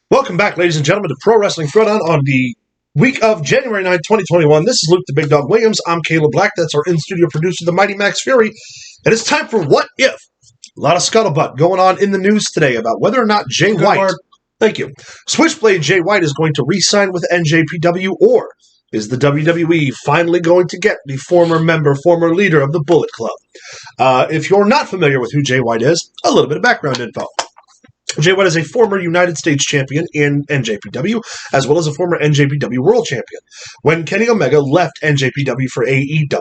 Welcome back, ladies and gentlemen, to Pro Wrestling Throwdown on the week of January 9th, 2021. This is Luke the Big Dog Williams. I'm Caleb Black. That's our in-studio producer, the Mighty Max Fury. And it's time for What If? A lot of scuttlebutt going on in the news today about whether or not Jay White, thank you, Switchblade Jay White is going to re-sign with NJPW, or is the WWE finally going to get the former leader of the Bullet Club? If you're not familiar with who Jay White is, a little bit of background info. Jay White is a former United States champion in NJPW, as well as a former NJPW world champion. When Kenny Omega left NJPW for AEW,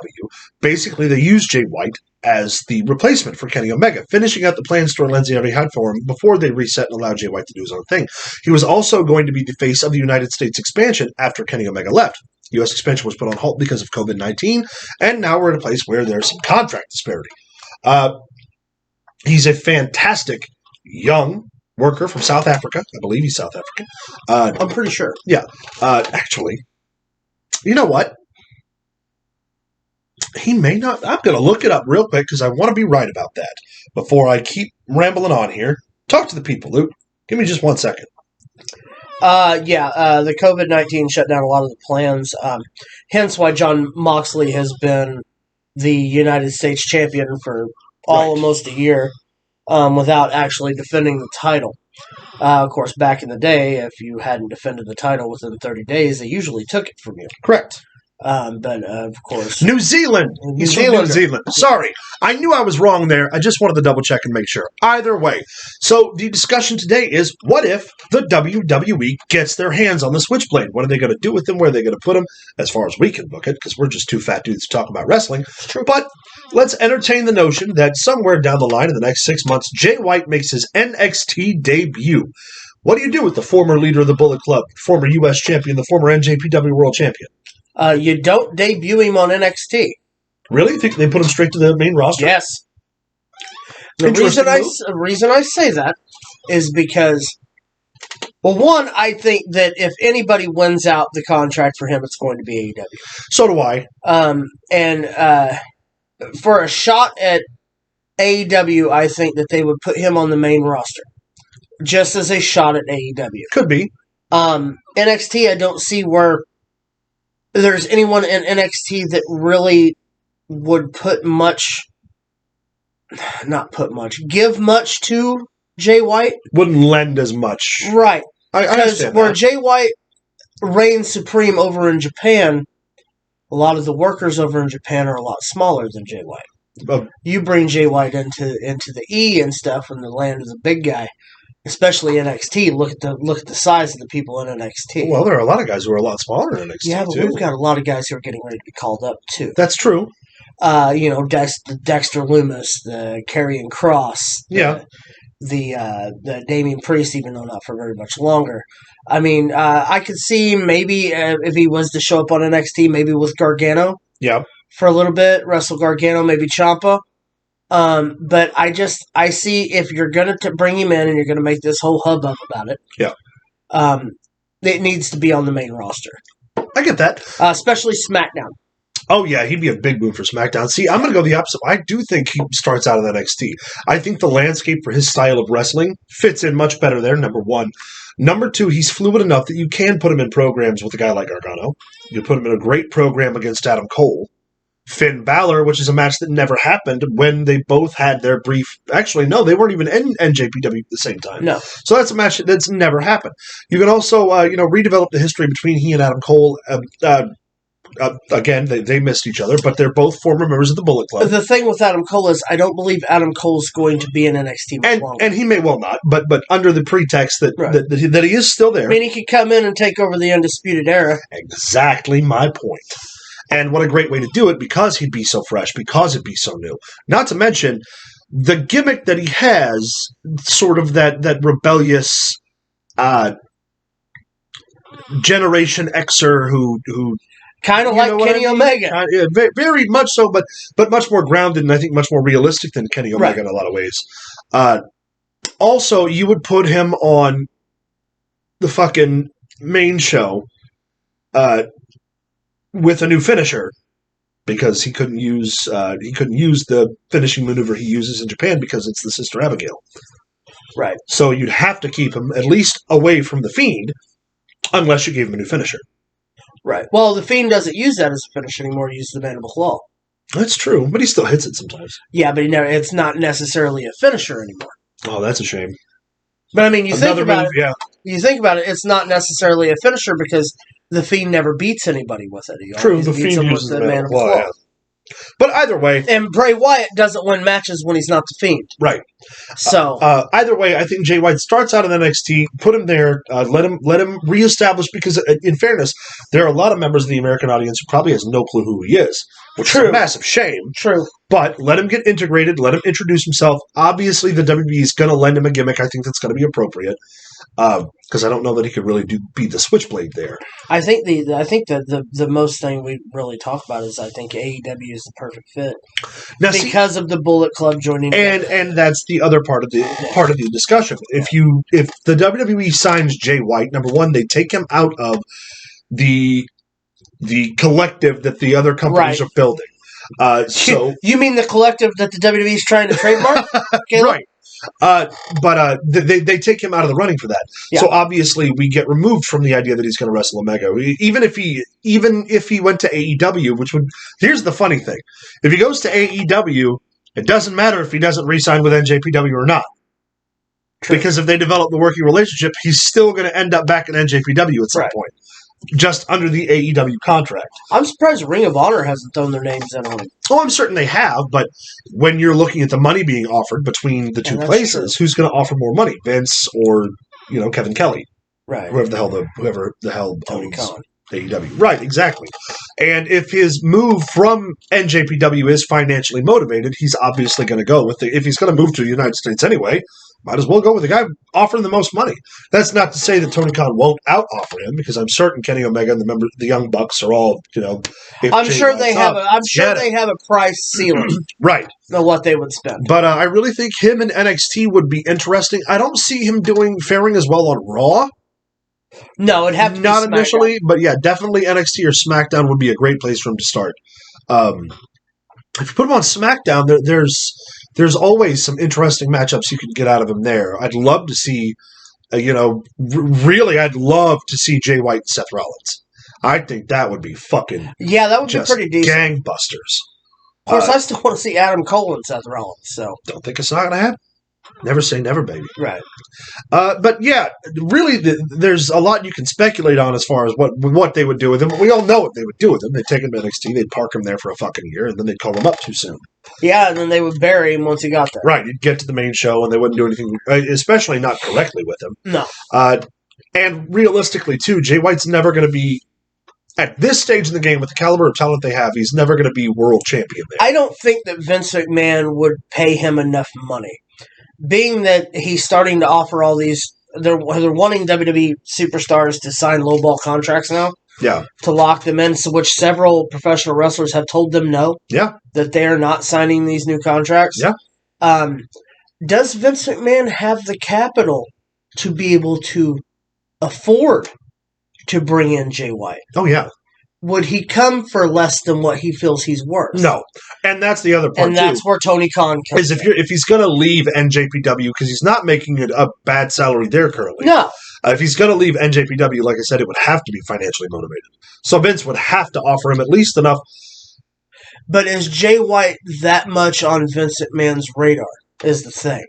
basically they used Jay White as the replacement for Kenny Omega, finishing out the plan storylines they already had for him before they reset and allowed Jay White to do his own thing. He was also going to be the face of the United States expansion after Kenny Omega left. U.S. expansion was put on hold because of COVID-19, and now we're in a place where there's some contract disparity. He's a fantastic young worker from South Africa. I believe he's South African. I'm pretty sure. Yeah. Actually, you know what? He may not. I'm going to look it up real quick because I want to be right about that before I keep rambling on here. Talk to the people, Luke. Give me just 1 second. The COVID-19 shut down a lot of the plans. Hence why John Moxley has been the United States champion for almost a year. Without actually defending the title. Of course, back in the day, if you hadn't defended the title within 30 days, they usually took it from you. Correct. But, of course... New Zealand! He's from New Zealand. Sorry. I knew I was wrong there. I just wanted to double check and make sure. Either way. So, the discussion today is, what if the WWE gets their hands on the Switchblade? What are they going to do with them? Where are they going to put them? As far as we can book it, because we're just two fat dudes to talk about wrestling. It's true. But let's entertain the notion that somewhere down the line in the next 6 months, Jay White makes his NXT debut. What do you do with the former leader of the Bullet Club, former U.S. champion, the former NJPW world champion? You don't debut him on NXT. Really? You think they put him straight to the main roster? Yes. The reason I say that is because, well, one, I think that if anybody wins out the contract for him, it's going to be AEW. So do I. And for a shot at AEW, I think that they would put him on the main roster. Just as a shot at AEW. Could be. NXT, I don't see where there's anyone in NXT that really would give much to Jay White. Wouldn't lend as much. Right. I understand where that. Jay White reigns supreme over in Japan, a lot of the workers over in Japan are a lot smaller than Jay White. You bring Jay White into the E and stuff in the land of the big guy. Especially NXT. Look at the size of the people in NXT. Well, there are a lot of guys who are a lot smaller in NXT. Yeah, but too. we've got a lot of guys who are getting ready to be called up too. That's true. Dexter Lumis, the Karrion Kross, the Damian Priest, even though not for very much longer. I mean, I could see maybe if he was to show up on NXT, maybe with Gargano. Yeah. For a little bit, wrestle Gargano, maybe Ciampa. But I see if you're going to bring him in and you're going to make this whole hubbub about it. Yeah. It needs to be on the main roster. I get that. Especially SmackDown. Oh, yeah, he'd be a big move for SmackDown. See, I'm going to go the opposite. I do think he starts out in NXT. I think the landscape for his style of wrestling fits in much better there, number one. Number two, he's fluid enough that you can put him in programs with a guy like Gargano. You put him in a great program against Adam Cole. Finn Balor, which is a match that never happened when they both had their brief... Actually, no, they weren't even in NJPW at the same time. No. So that's a match that's never happened. You can also, redevelop the history between he and Adam Cole. Again, they missed each other, but they're both former members of the Bullet Club. The thing with Adam Cole is I don't believe Adam Cole's going to be in NXT much longer. And he may well not, but under the pretext that he is still there. I mean, he could come in and take over the Undisputed Era. Exactly my point. And what a great way to do it, because he'd be so fresh, because it'd be so new. Not to mention, the gimmick that he has, sort of that rebellious Generation Xer who kind of like Kenny Omega. Very much so, but much more grounded and I think much more realistic than Kenny Omega in a lot of ways. Also, you would put him on the fucking main show with a new finisher, because he couldn't use the finishing maneuver he uses in Japan because it's the Sister Abigail. Right. So you'd have to keep him at least away from the Fiend, unless you gave him a new finisher. Right. Well, the Fiend doesn't use that as a finish anymore. He uses the Mandible Claw. That's true, but he still hits it sometimes. Yeah, but it's not necessarily a finisher anymore. Oh, that's a shame. But I mean, you think about move, it. Yeah. You think about it. It's not necessarily a finisher because the Fiend never beats anybody with it. He True, the beats Fiend him uses with the Mandible Claw. Claw. Yeah. But either way, And Bray Wyatt doesn't win matches when he's not the Fiend. right. So Either way, I think Jay White starts out in NXT. Put him there. Let him reestablish. Because in fairness, there are a lot of members of the American audience who probably has no clue who he is, which is a massive shame. True. But let him get integrated. Let him introduce himself. Obviously, the WWE is going to lend him a gimmick. I think that's going to be appropriate. Because I don't know that he could really be the Switchblade there. I think the most thing we really talk about is I think AEW is the perfect fit Now, because of the Bullet Club joining. And that's the other part of the discussion. If the WWE signs Jay White, number one, they take him out of the collective that the other companies are building. So you mean the collective that the WWE is trying to trademark? Right. But they take him out of the running for that. Yeah. So obviously we get removed from the idea that he's going to wrestle Omega. Even if he went to AEW, here's the funny thing. If he goes to AEW, it doesn't matter if he doesn't re-sign with NJPW or not. True. Because if they develop the working relationship, he's still going to end up back in NJPW at some point. Just under the AEW contract. I'm surprised Ring of Honor hasn't thrown their names in on him. Oh, I'm certain they have, but when you're looking at the money being offered between the two places, who's going to offer more money, Vince or Kevin Kelly, right? Whoever the hell owns AEW, right? Exactly. And if his move from NJPW is financially motivated, he's obviously going to go with if he's going to move to the United States anyway. Might as well go with the guy offering the most money. That's not to say that Tony Khan won't out-offer him, because I'm certain Kenny Omega and the Young Bucks are all, I'm sure they have a price ceiling, right? Of what they would spend. But I really think him in NXT would be interesting. I don't see him faring as well on Raw. No, it'd have to not be initially, but yeah, definitely NXT or SmackDown would be a great place for him to start. If you put him on SmackDown, there's always some interesting matchups you can get out of him there. I'd love to see, really, I'd love to see Jay White and Seth Rollins. I think that would be fucking that would be pretty decent. Gangbusters. Of course, I still want to see Adam Cole and Seth Rollins. So don't think it's not going to happen. Never say never, baby. Right. But yeah, really, there's a lot you can speculate on as far as what they would do with him. We all know what they would do with him. They'd take him to NXT, they'd park him there for a fucking year, and then they'd call him up too soon. Yeah, and then they would bury him once he got there. Right. You'd get to the main show, and they wouldn't do anything, especially not correctly with him. No. And realistically, too, Jay White's never going to be, at this stage in the game, with the caliber of talent they have, he's never going to be world champion there. I don't think that Vince McMahon would pay him enough money. Being that he's starting to offer all these, they're wanting WWE superstars to sign lowball contracts now. Yeah. To lock them in, which several professional wrestlers have told them no. Yeah. That they are not signing these new contracts. Yeah. Does Vince McMahon have the capital to be able to afford to bring in Jay White? Oh, yeah. Would he come for less than what he feels he's worth? No. And that's the other part, and that's where Tony Khan comes in. If he's going to leave NJPW, because he's not making a bad salary there currently. No. If he's going to leave NJPW, like I said, it would have to be financially motivated. So Vince would have to offer him at least enough. But is Jay White that much on Vince McMahon's radar, is the thing.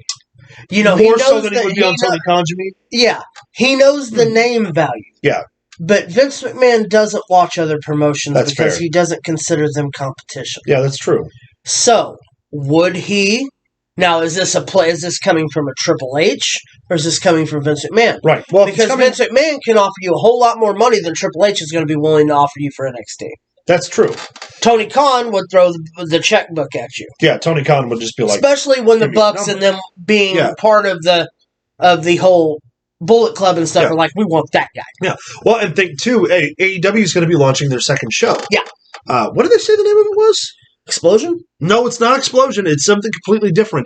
More so than he would be on Tony Khan, you mean? Yeah. He knows the name value. Yeah. But Vince McMahon doesn't watch other promotions because fair. He doesn't consider them competition. Yeah, that's true. So, would he... Now, is this coming from a Triple H, or is this coming from Vince McMahon? Right. Well, because Vince McMahon can offer you a whole lot more money than Triple H is going to be willing to offer you for NXT. That's true. Tony Khan would throw the checkbook at you. Yeah, Tony Khan would just be like... Especially when the Bucks and them being part of the whole... Bullet Club and stuff are like, we want that guy. Yeah. Well, and think, too, AEW is going to be launching their second show. Yeah. What did they say the name of it was? Explosion? No, it's not Explosion. It's something completely different.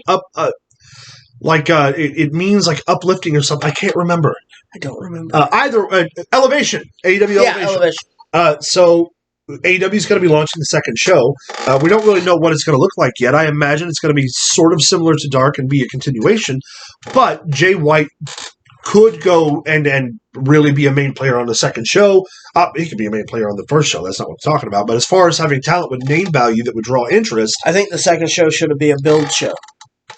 It means like uplifting or something. I can't remember. I don't remember. Elevation. AEW Elevation. Yeah, Elevation. So AEW is going to be launching the second show. We don't really know what it's going to look like yet. I imagine it's going to be sort of similar to Dark and be a continuation, but Jay White could go and really be a main player on the second show. He could be a main player on the first show. That's not what I'm talking about. But as far as having talent with name value that would draw interest, I think the second show should be a build show.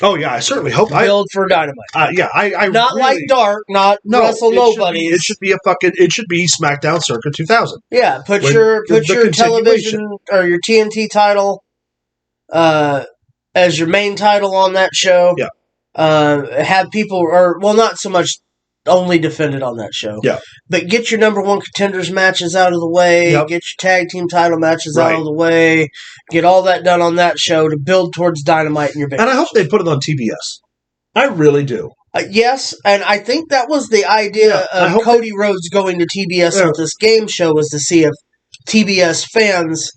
Oh yeah, I certainly hope. Build for Dynamite. I not really, like Dark, not Wrestle Nobodies. It should be It should be SmackDown Circa 2000. Yeah, put your television or your TNT title as your main title on that show. Yeah. Have people, not so much only defended on that show. Yeah. But get your number one contenders matches out of the way. Yep. Get your tag team title matches out of the way. Get all that done on that show to build towards Dynamite in your big. And I hope they put it on TBS. I really do. Yes, and I think that was the idea of Cody Rhodes going to TBS with this game show, was to see if TBS fans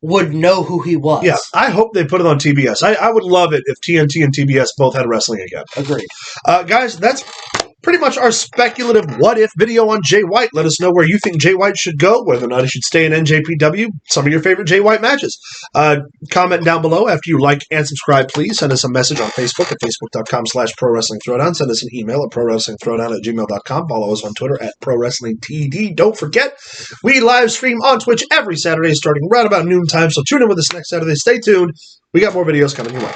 would know who he was. Yeah, I hope they put it on TBS. I would love it if TNT and TBS both had wrestling again. Agreed. Guys, that's pretty much our speculative what-if video on Jay White. Let us know where you think Jay White should go, whether or not he should stay in NJPW, some of your favorite Jay White matches. Comment down below after you like and subscribe, please. Send us a message on Facebook at facebook.com/ProWrestlingThrowdown. Send us an email at ProWrestlingThrowdown@gmail.com. Follow us on Twitter at ProWrestlingTD. Don't forget, we live stream on Twitch every Saturday starting right about noontime, so tune in with us next Saturday. Stay tuned. We got more videos coming your way.